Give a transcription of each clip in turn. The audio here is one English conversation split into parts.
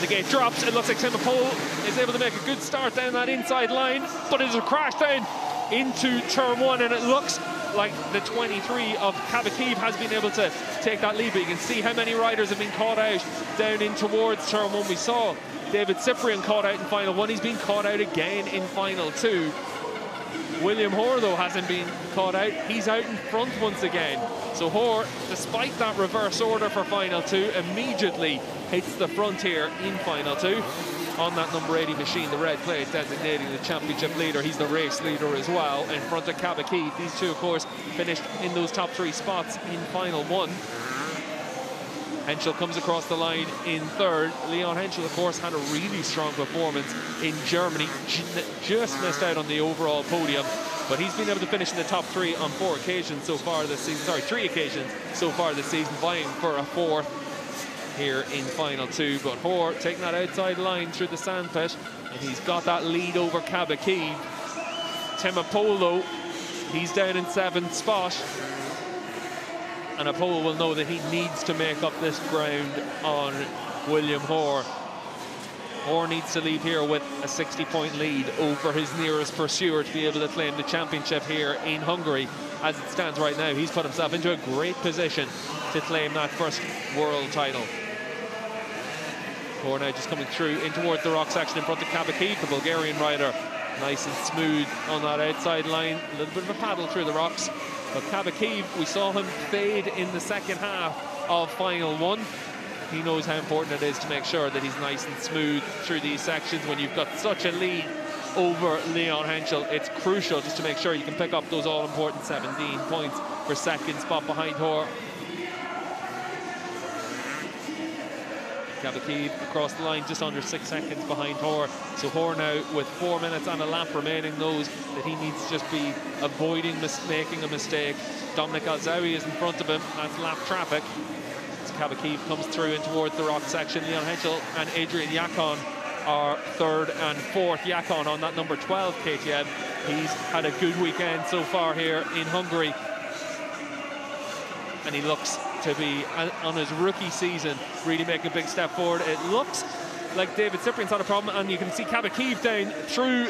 The gate drops. It looks like Tim Pole is able to make a good start down that inside line, but it's a crash down into turn 1, and it looks like the 23 of Kabakiv has been able to take that lead, but you can see how many riders have been caught out down in towards turn 1. We saw David Cyprian caught out in final 1. He's been caught out again in final 2. William Hoare, though, hasn't been caught out. He's out in front once again. So Hoare, despite that reverse order for final 2, immediately hits the front here in final 2 on that number 80 machine, the red plate designating the championship leader. He's the race leader as well in front of Kabakiv. These two, of course, finished in those top 3 spots in final 1. Henschel comes across the line in third. Leon Henschel, of course, had a really strong performance in Germany. Just missed out on the overall podium, but he's been able to finish in the top 3 on 4 occasions so far this season. Sorry, 3 occasions so far this season, vying for a 4th here in final 2. But Hoare taking that outside line through the sandpit, and he's got that lead over Kabakiv. Tim Pole, though, he's down in 7th spot. And a Pole will know that he needs to make up this ground on William Hoare. Hoare needs to leave here with a 60-point lead over his nearest pursuer to be able to claim the championship here in Hungary. As it stands right now, he's put himself into a great position to claim that first world title. Hoare now just coming through in towards the rock section in front of Kabakiv, the Bulgarian rider. Nice and smooth on that outside line. A little bit of a paddle through the rocks. But Kabakiv, we saw him fade in the second half of final 1. He knows how important it is to make sure that he's nice and smooth through these sections. When you've got such a lead over Leon Henschel, it's crucial just to make sure you can pick up those all-important 17 points for second spot behind Hoare. Kabakiv across the line just under 6 seconds behind Hoare. So Hoare now with 4 minutes and a lap remaining knows that he needs to just be avoiding making a mistake. Dominic Alzawi is in front of him. That's lap traffic. As Kabakiv comes through in towards the rock section, Leon Henschel and Adrian Yakon are 3rd and 4th. Yakon on that number 12 KTM. He's had a good weekend so far here in Hungary, and he looks to be on his rookie season really making a big step forward. It looks like David Cyprian's had a problem, and you can see Kabakiv down through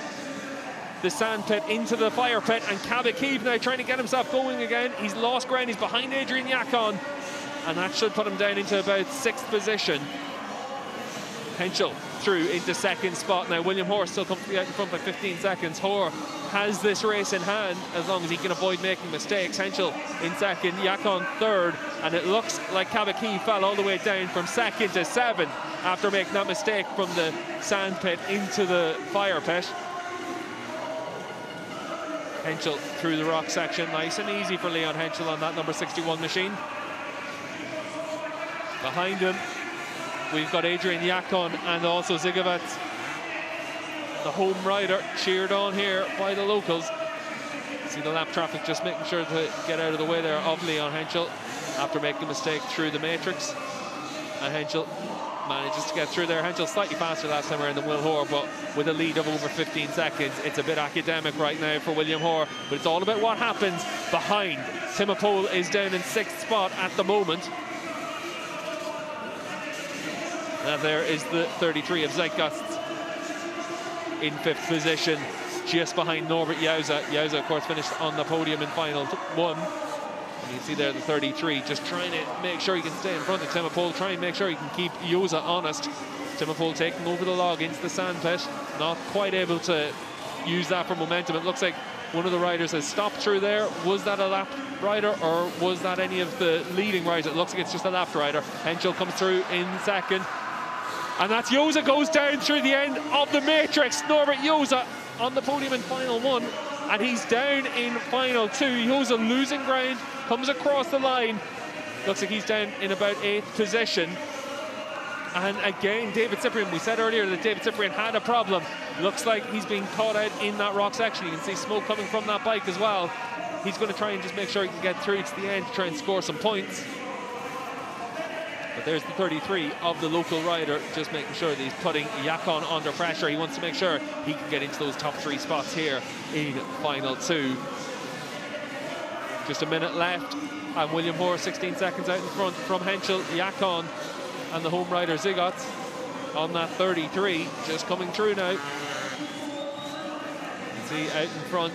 the sand pit into the fire pit, and Kabakiv now trying to get himself going again. He's lost ground. He's behind Adrian Yakon, and that should put him down into about 6th position. Henschel through into 2nd spot. Now William Hoare still comes out in front by 15 seconds. Hoare has this race in hand as long as he can avoid making mistakes. Henschel in 2nd, Yakon 3rd, and it looks like Kabakiv fell all the way down from 2nd to 7th after making that mistake from the sand pit into the fire pit. Henschel through the rock section, nice and easy for Leon Henschel on that number 61 machine. Behind him, we've got Adrian Yakon and also Zigovac, the home rider, cheered on here by the locals. See the lap traffic just making sure to get out of the way there of Leon Henschel after making a mistake through the matrix. And Henschel manages to get through there. Henschel slightly faster last time around than Will Hoare, but with a lead of over 15 seconds. It's a bit academic right now for William Hoare, but it's all about what happens behind. Tim Pole is down in 6th spot at the moment. And there is the 33 of Zeitgeist in 5th position, just behind Norbert Jausa. Jausa, of course, finished on the podium in final 1. And you can see there the 33, just trying to make sure he can stay in front of Tim Pole, try and make sure he can keep Jausa honest. Tim Pole taking over the log into the sandpit, not quite able to use that for momentum. It looks like one of the riders has stopped through there. Was that a lap rider, or was that any of the leading riders? It looks like it's just a lap rider. Henschel comes through in 2nd. And that's Jausa goes down through the end of the matrix. Norbert Jausa on the podium in final 1, and he's down in final 2. Jausa losing ground, comes across the line. Looks like he's down in about 8th position. And again, David Cyprian, we said earlier that David Cyprian had a problem. Looks like he's being caught out in that rock section. You can see smoke coming from that bike as well. He's going to try and just make sure he can get through to the end to try and score some points. But there's the 33 of the local rider, just making sure that he's putting Yakon under pressure. He wants to make sure he can get into those top 3 spots here in final 2. Just a minute left, and William Hoare 16 seconds out in front from Henschel, Yakon and the home rider Zigot. on that 33, just coming through now. You can see out in front,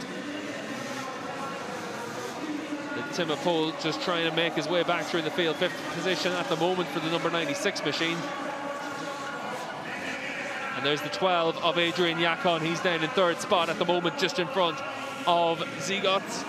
Timo Pol just trying to make his way back through the field. 5th position at the moment for the number 96 machine. And there's the 12 of Adrian Yakon. He's down in 3rd spot at the moment, just in front of Zigots.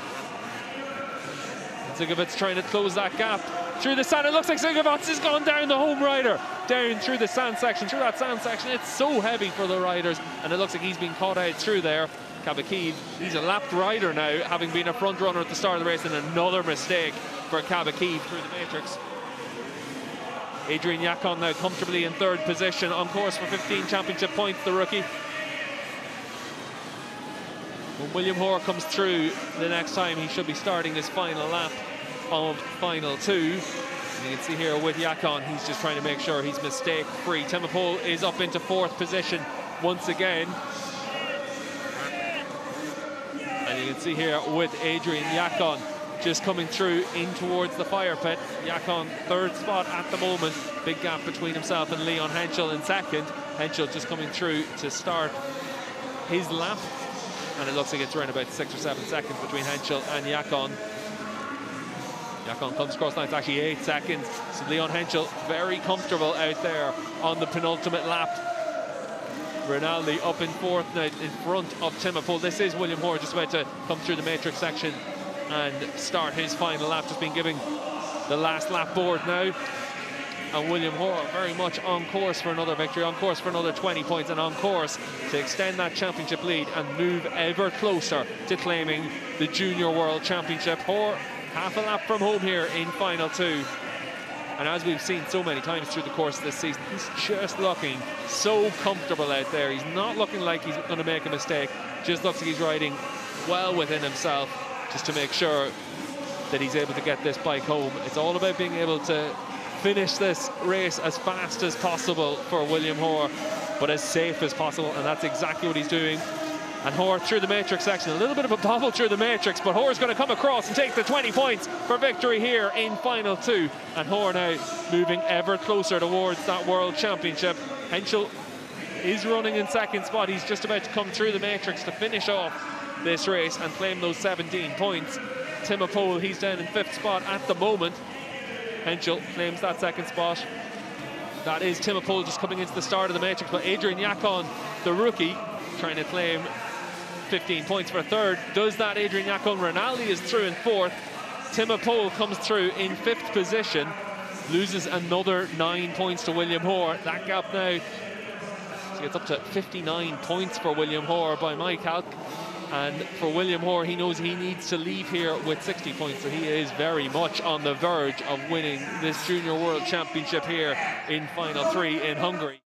Zigovic's trying to close that gap through the sand. It looks like Zigovic has gone down the home rider, down through the sand section, through that sand section. It's so heavy for the riders, and it looks like he's been caught out through there. Kabakiv, he's a lapped rider now, having been a front runner at the start of the race, and another mistake for Kabakiv through the matrix. Adrian Yakon now comfortably in 3rd position, on course for 15 championship points, the rookie. When William Hoare comes through the next time, he should be starting his final lap of final 2. And you can see here with Yakon, he's just trying to make sure he's mistake-free. Timo Pol is up into 4th position once again. And you can see here with Adrian Yakon just coming through in towards the fire pit. Yakon 3rd spot at the moment. Big gap between himself and Leon Henschel in 2nd. Henschel just coming through to start his lap. And it looks like it's around about 6 or 7 seconds between Henschel and Yakon. Yakon comes across now, it's actually 8 seconds. So Leon Henschel very comfortable out there on the penultimate lap. Rinaldi up in 4th now in front of Timo Pol. This is William Hoare just about to come through the matrix section and start his final lap. Just been giving the last lap board now. And William Hoare very much on course for another victory, on course for another 20 points, and on course to extend that championship lead and move ever closer to claiming the Junior World Championship. Hoare half a lap from home here in final 2. And as we've seen so many times through the course of this season, he's just looking so comfortable out there. He's not looking like he's going to make a mistake. Just looks like he's riding well within himself just to make sure that he's able to get this bike home. It's all about being able to finish this race as fast as possible for William Hoare, but as safe as possible, and that's exactly what he's doing. And Hoare through the matrix section, a little bit of a bobble through the matrix, but Hoare's going to come across and take the 20 points for victory here in final 2. And Hoare now moving ever closer towards that World Championship. Henschel is running in 2nd spot. He's just about to come through the matrix to finish off this race and claim those 17 points. Timo Pol, he's down in 5th spot at the moment. Henschel claims that 2nd spot. That is Timo Pol just coming into the start of the matrix, but Adrian Yakon, the rookie, trying to claim 15 points for 3rd. Does that Adrian Yakon. Rinaldi is through in 4th. Timo Pol comes through in 5th position, loses another 9 points to William Hoare. That gap now gets up to 59 points for William Hoare by my calc. And for William Hoare, he knows he needs to leave here with 60 points, so he is very much on the verge of winning this Junior World Championship here in final 3 in Hungary.